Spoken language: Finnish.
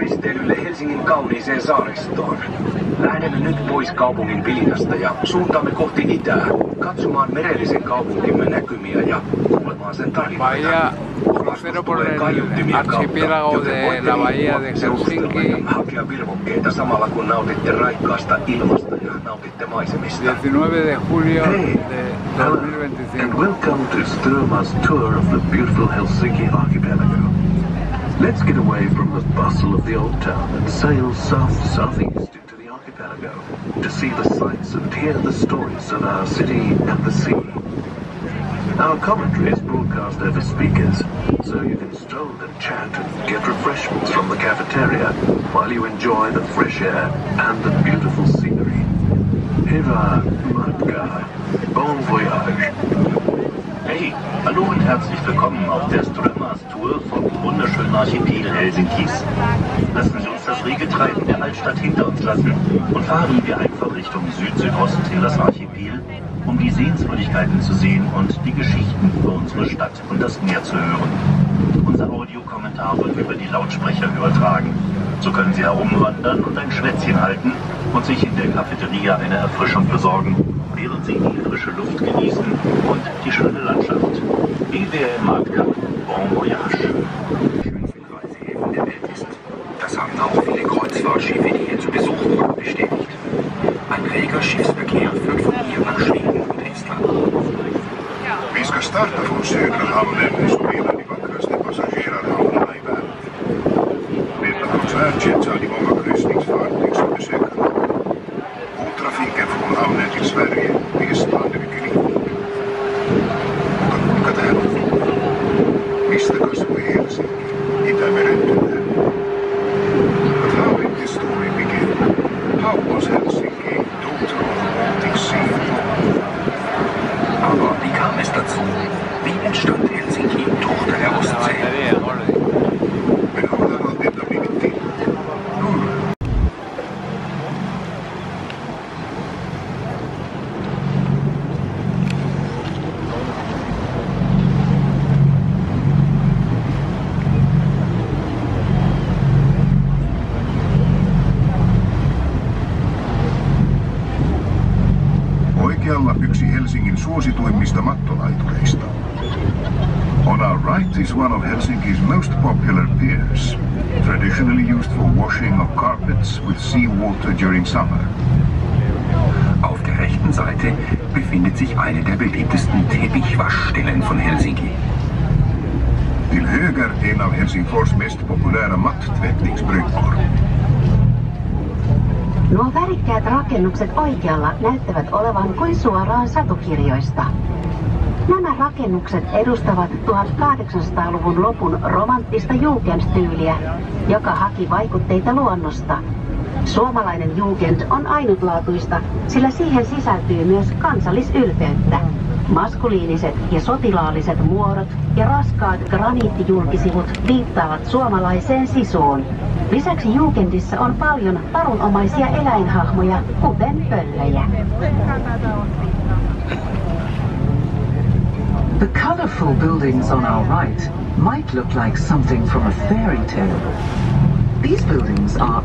risteilylle Helsingin kauniiseen saaristoon. Lähdemme nyt pois kaupungin vilinasta ja suuntaamme kohti itää, katsomaan merellisen kaupunkimme näkymiä ja kuulemaan sen tarinoita. Crucero por el archipiélago de la bahía de Helsinki. Hakea virvokkeita samalla kun nautitte raikkaasta ilmasta ja nautitte maisemista. 19 de julio de 2025. And welcome to Sturma's tour of the beautiful Helsinki archipelago. Let's get away from the bustle of the old town and sail south-southeast into the archipelago to see the sights and hear the stories of our city and the sea. Our commentary is broadcast over speakers, so you can stroll and chat and get refreshments from the cafeteria while you enjoy the fresh air and the beautiful scenery. Hyvää matkaa. Bon voyage. Hey, hallo und herzlich willkommen auf der Sturma's Tour vom wunderschönen Archipel Helsinkis. Lassen Sie uns das rege Treiben der Altstadt hinter uns lassen und fahren wir einfach Richtung Süd-Südost in das Archipel, um die Sehenswürdigkeiten zu sehen und die Geschichten über unsere Stadt und das Meer zu hören. Unser Audiokommentar wird über die Lautsprecher übertragen. So können Sie herumwandern und ein Schwätzchen halten und sich in der Cafeteria eine Erfrischung besorgen, während Sie die frische Luft genießen und die schöne Landschaft. Vive Matka, bon voyage. Schönsten Reisehäfen der Welt ist. Das haben auch viele Kreuzfahrtschiffe, die hier zu Besuch kommen, bestätigt. Ein reger Schiffsverkehr führt von hier nach Schweden und Estland. Vi ska starta från södra hamnen som redan de vackraste passagerarhamnarna i världen. Detta har tvärtgetts av de många kryssningsfartyg som besöker hamnen. Båttrafiken från hamnen till Sverige, Estland är mycket liten. Mutta kuinka tähän on? Mistä kasvoi Helsinki, Itämeren työ? But how did this story begin? How was Helsinki daughter of the Baltic Sea? Aber wie kam es dazu? Wie entstand Helsinki, Tochter der Ostsee? Men hur har allt detta blivit till? Oikealla yksi Helsingin suosituimmista mattolaitureista. On our right is one of Helsinki's most popular piers, traditionally used for washing of carpets with seawater during summer. Auf der rechten Seite befindet sich eine der beliebtesten Teppichwaschstellen von Helsinki. Till höger en av Helsingfors mest populära mattvättningsbryggor. Nuo värikkäät rakennukset oikealla näyttävät olevan kuin suoraan satukirjoista. Nämä rakennukset edustavat 1800-luvun lopun romanttista jugendtyyliä, joka haki vaikutteita luonnosta. Suomalainen jugend on ainutlaatuista, sillä siihen sisältyy myös kansallisylpeyttä. Maskuliiniset ja sotilaalliset muodot ja raskaat graniittijulkisivut viittaavat suomalaiseen sisuun. Lisäksi jugendissa on paljon tarunomaisia eläinhahmoja, kuten pöllöjä. The colorful buildings on our right might look like something from a fairy tale. These buildings are